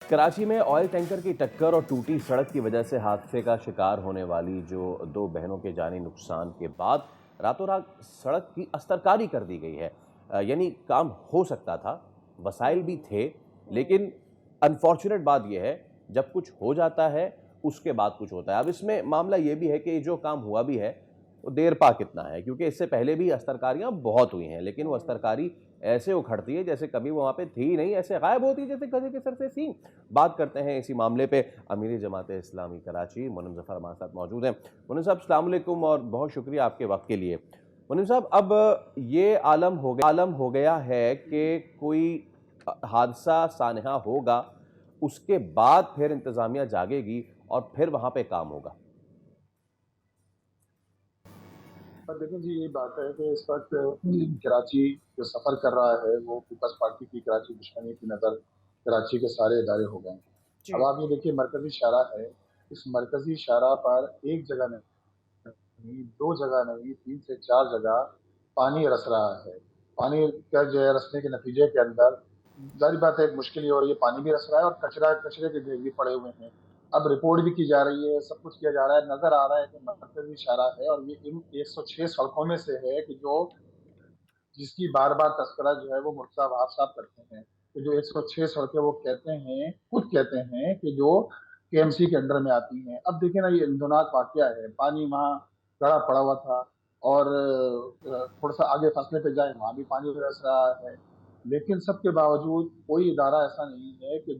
کراچی میں oil tanker کی ٹکر اور ٹوٹی سڑک کی وجہ سے حادثے کا شکار ہونے والی جو دو بہنوں کے جانی نقصان کے بعد راتوں رات سڑک کی استرکاری کر دی گئی ہے۔ یعنی کام ہو سکتا تھا، وسائل بھی تھے، لیکن انفارچونیٹ بات یہ ہے جب کچھ ہو جاتا ہے اس کے بعد کچھ ہوتا ہے۔ اب اس میں معاملہ یہ بھی ہے کہ جو کام ہوا بھی ہے وہ دیر پا کتنا ہے، کیونکہ اس سے پہلے بھی استرکاریاں بہت ہوئی ہیں، لیکن وہ استرکاری ایسے اکھڑتی ہے جیسے کبھی وہ وہاں پہ تھی نہیں، ایسے غائب ہوتی ہے جیسے گدھے کے سر سے سینگ۔ بات کرتے ہیں اسی معاملے پہ امیر جماعت اسلامی کراچی منم ظفر ہمارے ساتھ موجود ہیں۔ منم صاحب السلام علیکم اور بہت شکریہ آپ کے وقت کے لیے۔ منم صاحب، اب یہ عالم ہو گیا ہے کہ کوئی حادثہ سانحہ ہوگا، اس کے بعد پھر انتظامیہ جاگے گی اور پھر وہاں پہ کام ہوگا۔ دیکھیں جی، یہ بات ہے کہ اس وقت کراچی جو سفر کر رہا ہے وہ پیپلز پارٹی کی کراچی دشمنی کی نظر کراچی کے سارے ادارے ہو گئے ہیں۔ اب آپ یہ دیکھیے، مرکزی شاہراہ ہے، اس مرکزی شاہراہ پر ایک جگہ نہیں، دو جگہ نہیں، 3 سے 4 جگہ پانی رس رہا ہے۔ پانی کا جو ہے رسنے کے نتیجے کے اندر ظاہر بات ہے ایک مشکل یہ ہو رہی ہے، پانی بھی رس رہا ہے اور کچرے کے ڈھیر بھی پڑے ہوئے ہیں۔ اب رپورٹ بھی کی جا رہی ہے، سب کچھ کیا جا رہا ہے، نظر آ رہا ہے کہ مرکزی شاہراہ ہے اور یہ ان 106 سڑکوں میں سے ہے کہ جس کی بار بار تذکرہ جو ہے وہ مرتضیٰ وہاب صاحب کرتے ہیں کہ جو 106 سڑکیں وہ خود کہتے ہیں کہ جو کے ایم سی کے انڈر میں آتی ہیں۔ اب دیکھیں نا، یہ اندوناک واقعہ ہے، پانی وہاں گڑا پڑا ہوا تھا اور تھوڑا سا آگے فاصلے پہ جائیں وہاں بھی پانی برس رہا ہے، لیکن سب کے باوجود کوئی ادارہ ایسا نہیں ہے کہ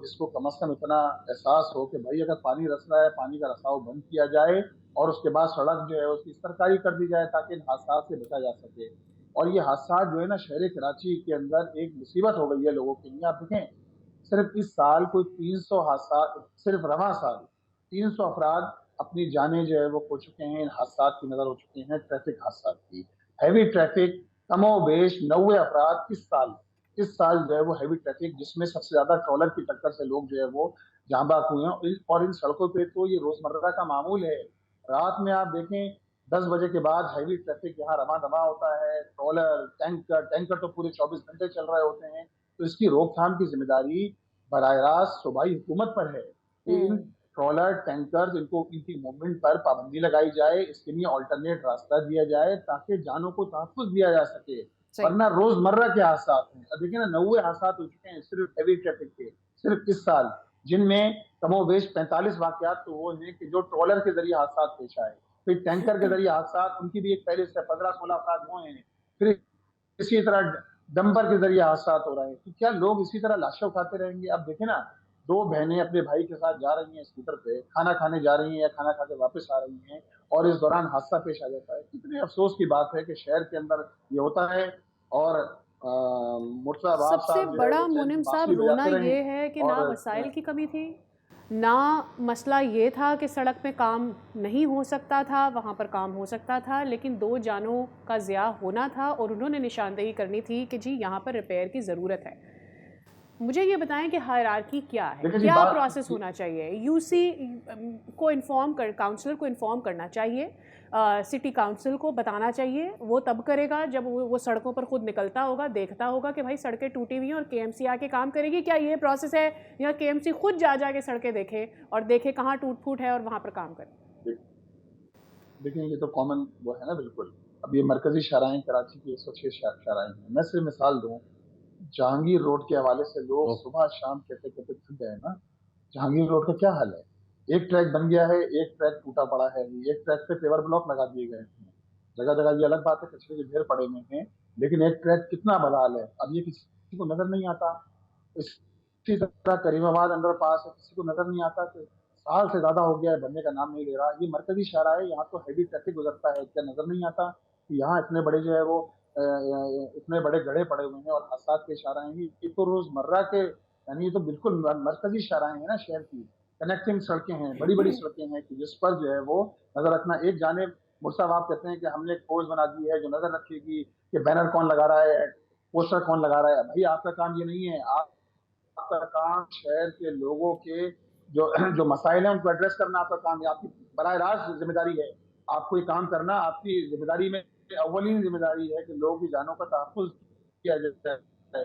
جس کو کم از کم اتنا احساس ہو کہ بھائی اگر پانی رس رہا ہے، پانی کا رساؤ بند کیا جائے اور اس کے بعد سڑک جو ہے اس کی استرکاری کر دی جائے تاکہ ان حادثات سے بچا جا سکے۔ اور یہ حادثات جو ہے نا، شہر کراچی کے اندر ایک مصیبت ہو گئی ہے لوگوں کے لیے۔ آپ دیکھیں، صرف اس سال کوئی 300 حادثات، صرف رواں سال 300 افراد اپنی جانیں جو ہے وہ کھو چکے ہیں، ان حادثات کی نظر ہو چکے ہیں، ٹریفک حادثات کی۔ ہیوی ٹریفک کم و بیش 90 افراد اس سال جو ہے وہ ہیوی ٹریفک، جس میں سب سے زیادہ ٹرالر کی ٹکر سے لوگ جو ہے وہ جاں بحق ہوئے ہیں۔ اور ان سڑکوں پہ تو یہ روزمرہ کا معمول ہے، رات میں آپ دیکھیں 10 بجے کے بعد ہیوی ٹریفک یہاں رواں دواں ہوتا ہے، ٹرالر، ٹینکر تو پورے 24 گھنٹے چل رہے ہوتے ہیں۔ تو اس کی روک تھام کی ذمہ داری براہ راست صوبائی حکومت پر ہے کہ ان ٹرالر، ٹینکر، ان کی موومنٹ پر پابندی لگائی جائے، اس کے لیے آلٹرنیٹ راستہ دیا جائے تاکہ جانوں کو تحفظ دیا جا سکے، ورنہ روزمرہ کے حادثات ہیں۔ اب دیکھیں نا، 90 حادثات ہو چکے ہیں صرف ہیوی ٹریفک کے، صرف اس سال، جن میں کم و بیش 45 واقعات تو وہ ہیں کہ جو ٹرالر کے ذریعے حادثات پیش آئے، پھر ٹینکر کے ذریعے حادثات، ان کی بھی ایک پہلے سے 15-16 افراد ہوئے ہیں، پھر اسی طرح ڈمپر کے ذریعے حادثات ہو رہے ہیں۔ تو کیا لوگ اسی طرح لاشیں اٹھاتے رہیں گے؟ اب دیکھیں نا، 2 بہنیں اپنے بھائی کے ساتھ جا رہی ہیں اسکوٹر پہ، کھانا کھانے جا رہی ہیں یا کھانا کھا کے واپس آ رہی ہیں اور اس دوران حادثہ پیش آ جاتا ہے۔ کتنے افسوس کی بات ہے کہ شہر کے اندر یہ ہوتا ہے اور مرتضیٰ وہاب سب سے صاحب جو ہے بڑا وہ چین کی منم صاحب بانسری رونا بجاتے رہیں۔ یہ ہے کہ نہ اور وسائل کی کمی تھی، نہ مسئلہ یہ تھا کہ سڑک پہ کام نہیں ہو سکتا تھا، وہاں پر کام ہو سکتا تھا، لیکن 2 جانوں کا ضیاع ہونا تھا اور انہوں نے نشاندہی کرنی تھی کہ جی یہاں پر ریپیئر کی ضرورت ہے۔ مجھے یہ بتائیں کہ ہائرارکی کیا ہے، دیکھیں جی کیا بات پروسیس ہونا چاہیے؟ یو سی کو کاؤنسلر کو انفارم کرنا چاہیے، سٹی کاؤنسل کو بتانا چاہیے، وہ تب کرے گا جب وہ سڑکوں پر خود نکلتا ہوگا، دیکھتا ہوگا کہ بھائی سڑکیں ٹوٹی ہوئی ہیں اور کے ایم سی آ کے کام کرے گی۔ کیا یہ پروسیس ہے یا کے ایم سی خود جا کے سڑکیں دیکھے اور دیکھے کہاں ٹوٹ پھوٹ ہے اور وہاں پر کام کرے؟ دیکھیں یہ تو کامن وہ ہے نا، بالکل۔ اب یہ مرکزی شاہراہیں کراچی کی 106 شاہراہیں ہیں، میں صرف مثال دوں، جہانگیر روڈ کے حوالے سے لوگ صبح شام کہتے تھک گئے نا۔ جہانگیر روڈ کا کیا حال ہے؟ ایک ٹریک بن گیا ہے، ایک ٹریک ٹوٹا پڑا ہے، ایک ٹریک پہ پیور بلاک لگا دیے گئے ہیں، جگہ جگہ یہ الگ بات ہے کچرے کے ڈھیر پڑے ہوئے ہیں، لیکن ایک ٹریک کتنا بدحال ہے، اب یہ کسی کو نظر نہیں آتا۔ اسی طرح کریم آباد انڈر پاس ہے، کسی کو نظر نہیں آتا کہ سال سے زیادہ ہو گیا ہے، بننے کا نام نہیں لے رہا۔ یہ مرکزی شاہراہ ہے، یہاں تو ہیوی ٹریفک گزرتا ہے، کیا نظر نہیں آتا کہ یہاں اتنے بڑے جو ہے وہ اتنے بڑے گڑھے پڑے ہوئے ہیں اور حادثات پیش آ رہے ہیں؟ یہ تو روزمرہ کے، یعنی یہ تو بالکل مرکزی شاہراہیں ہیں نا شہر کی، کنیکٹنگ سڑکیں ہیں، بڑی بڑی سڑکیں ہیں کہ جس پر جو ہے وہ نظر رکھنا۔ ایک جانب مرتضیٰ وہاب کہتے ہیں کہ ہم نے ایک فورس بنا دی ہے جو نظر رکھے گی کہ بینر کون لگا رہا ہے، پوسٹر کون لگا رہا ہے۔ بھائی آپ کا کام یہ نہیں ہے، آپ کا کام شہر کے لوگوں کے جو مسائل ہیں ان کو ایڈریس کرنا آپ کا کام ہے، آپ کی براہ راست ذمہ داری ہے۔ آپ کو یہ کام کرنا، آپ کی ذمہ داری میں اولین ذمہ داری ہے کہ لوگوں کی جانوں کا تحفظ کیا جائے۔